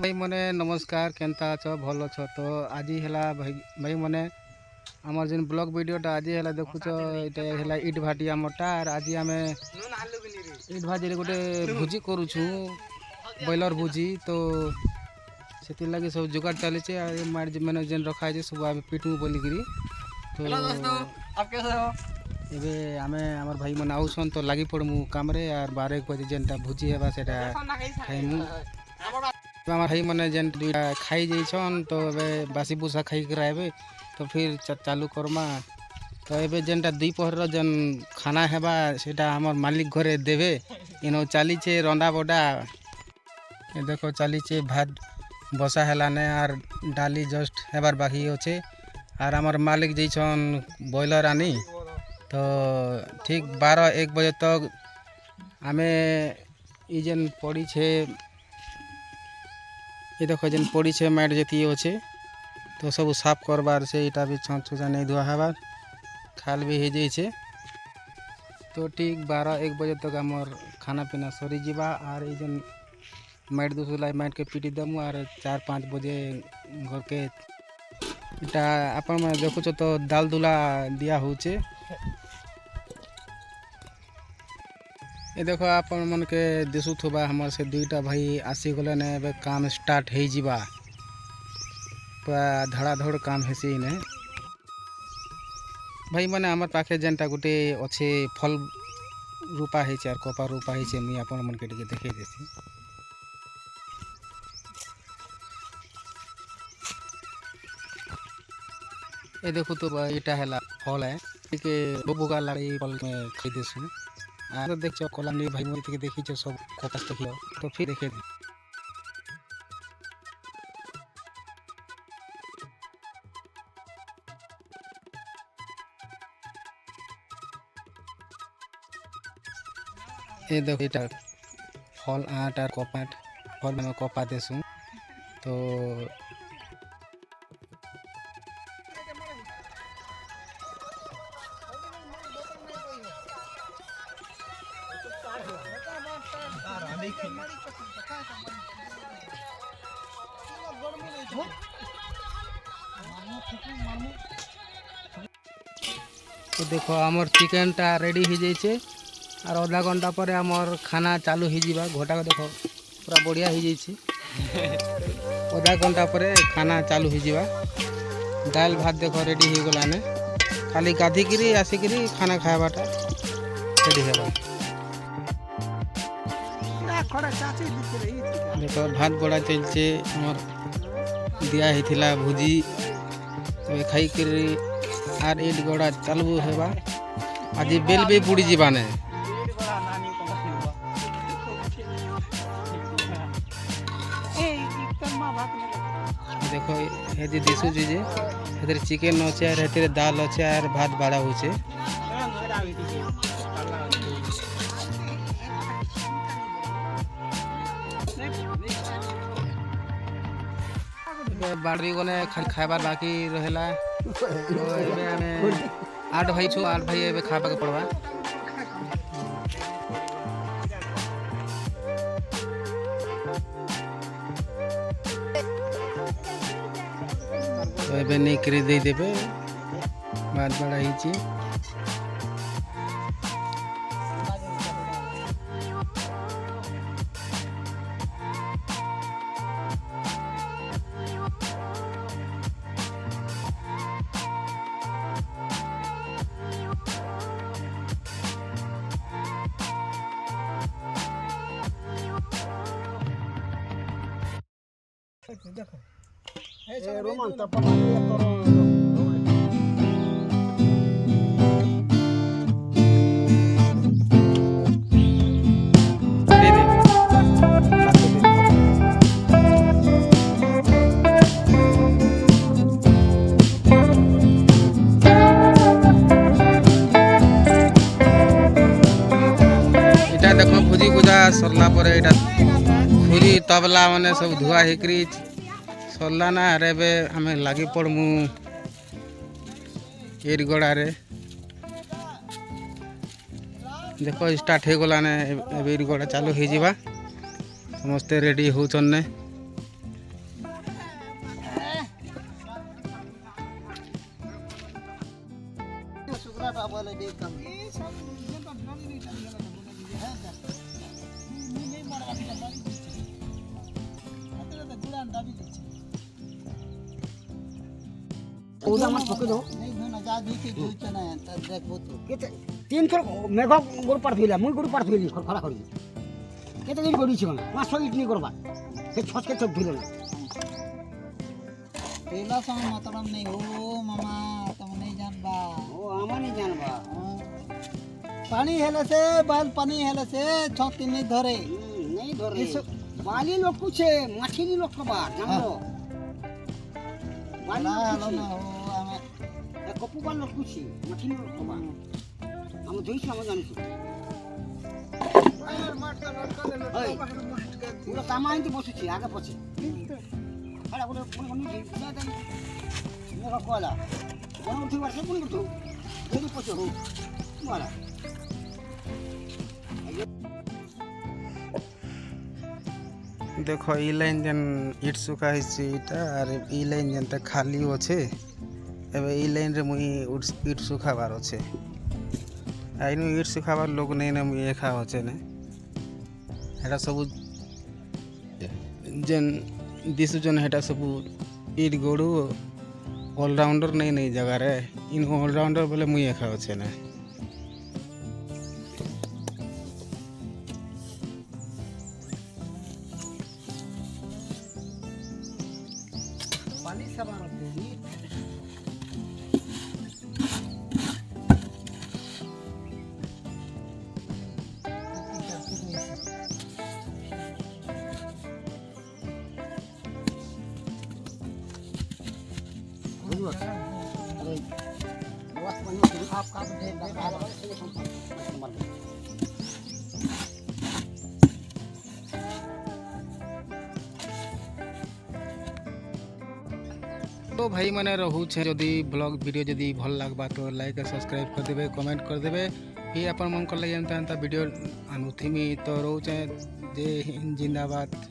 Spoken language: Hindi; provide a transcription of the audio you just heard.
भाई मने नमस्कार केनता छ भल छ तो आज हैला भाई मने आमर जेन ब्लॉग वीडियोटा आज हैला देखु छ एटा हैला इट भाटी आमरटा और आज आमे इट भाटी रे गोटे भोजी करू छु बॉयलर भोजी तो सेति लागि सब जुगाड़ चली छे आ मार माने जेन रखा छे सब आबे पिटू बोली गिरी तो हेलो दोस्तों आप कैसे हो एबे आमे आमर भाई मन आउछन तो लागि पड़मु काम रे और 12 बजे जेनटा भोजी हेबा सेटा खाइमु हमार भाई मैंने जेन खाई जाइछन तो बासी बुसा खाई कर आबे तो फिर चालू करमा तो एबे जेनटा दुई पहर जेन खाना हेबा सेटा हमर मालिक घरे देबे इनो चली छे रंडा बडा ए देखो चली छे भात बसा हेलाने और डाली जस्ट हेबार बाकी होचे और हमर मालिक जाइछन बॉयलर आनी तो ठीक 12-1 बजे तक आमे ई जेन पड़ी छे ये देखो जेन पड़ी छे मैट जती अच्छे तो सब साफ करबार से इटा भी छाँच छुचा नहीं धुआ हबार खाल भी हो जाइए तो ठीक 12-1 बजे तक आमर खाना पीना सरी जीवा और ये जेन मैट दूसरा मैट के पीटी दमु और 4-5 बजे घर के इटा अपन मैं देखु तो दाल दुला दिया होचे ये देखो अपन मन के दिशु थोबा हमर से दुईटा भाई आसी गले ने बे काम स्टार्ट हे जीवा पूरा धड़ाधड़ काम हेसी ने भाई माने हमर पाखे जेनटा गुटे अच्छे फल रूपा हे और कपा रूपा हे मुई अपन मन के देखे देसी ये देखो तो इटा हैला फल है के बबुगा लाड़ी फल में खाई देसु आगे देखो कलामी भाई मोती के देखी सब कपास देखियो तो फिर देखे ये देखो इटा फल आट और कपाट फल में कपा देसु तो तो देखो आमर चिकेन टा रेडी हो जाइए और आधा घंटा पर आमर खाना चालू हो जावा घोटा को देखो पूरा बढ़िया हो जाइए आधा घंटा पर खाना चालू हो जावा दाल भात देखो रेडी हो गलाने खाली गाधिकी आसिकी खाना खावाटा रेडी है देखो भात बड़ा चलचे दिया ही भोजी खाई आर 8 गोड़ा चालू हेबा आज बेल भी बुड़ी जीवाने देखो ये दिशु जे चिकेन अच्छे और दाल अच्छे और भात बाड़ा होचे बाड़ी गने खाबार बाकी रहेला तो 8 भाई छु 8 भाई एबे खाबा के पड़वा तो एबे नहीं करी दे देबे बात बड़ा ही छी देखो ए रोमान तपन इटा देखो भोजी गुजा सरला पर इटा खुरी तबला माने सब धुआ हेकरी सरला ना अरे बे हमें लगी पड़मु एरी गड़ा रे देखो स्टार्ट हो गला ने एरी गड़ा चालू हो जावा समस्ते रेडी होचन ने देख कम ये सब ये तो ड्रोन नहीं चलेगा तो बोला कि है क्या नहीं मारवा के डाली दीछे अतरे तो गुड़ान दाबी दीछे ओदा मत पके दो नहीं ना जा दी के जोई चना है त देखबो तो केते तीन थर मेघ गोड़ पार थइला मुई गोड़ पार थइली खरा खरी केते दिन गोड़ी छन 500 इट नहीं करबा से छस के चक धुलो ना तेला संग मतलब नहीं हो मामा तुम नहीं जानबा ओ आमा नहीं जानबा पानी हेले से बाल पानी हेले से छती नहीं धरे नहीं धरे बाली लोग कुछे माछली लोग कबा जानलो वाला हेलो ना हो आमे कपू बाल लोग कुछे माछली लोग कबा हम जोइस हम जानछु पूरा कामा आइते बसुछि आगे पछि हला बोले कोन जी ना दे मेरा कोला कोन उठी वर्ष कोन उठो जेदी पछि हो वाला देख ई लाइन जेन इट सुखा हिसी इटा और ई लाइन जेनता खाली अच्छे एबे ई लाइन रे मुई इट सुखाबार अच्छे आइनु इट सुखाबार लोग नहीं ना मुई एखा अच्छे ने हेटा सब जेन दिसुजन हेटा सब इट गोड़ू ऑलराउंडर नहीं नहीं जगह रे इन ऑलराउंडर बोले मुई एखा अच्छे ने पानी सवार देगी आपका ढेर लगा तो भाई मैंने रोचे जदि ब्लॉग वीडियो जदि भल लगवा तो लाइक और सब्सक्राइब कर देवे कमेंट कर देवे फिर अपन मन कर लगे वीडियो अनुथी तो रोचे जय हिंद जिंदाबाद।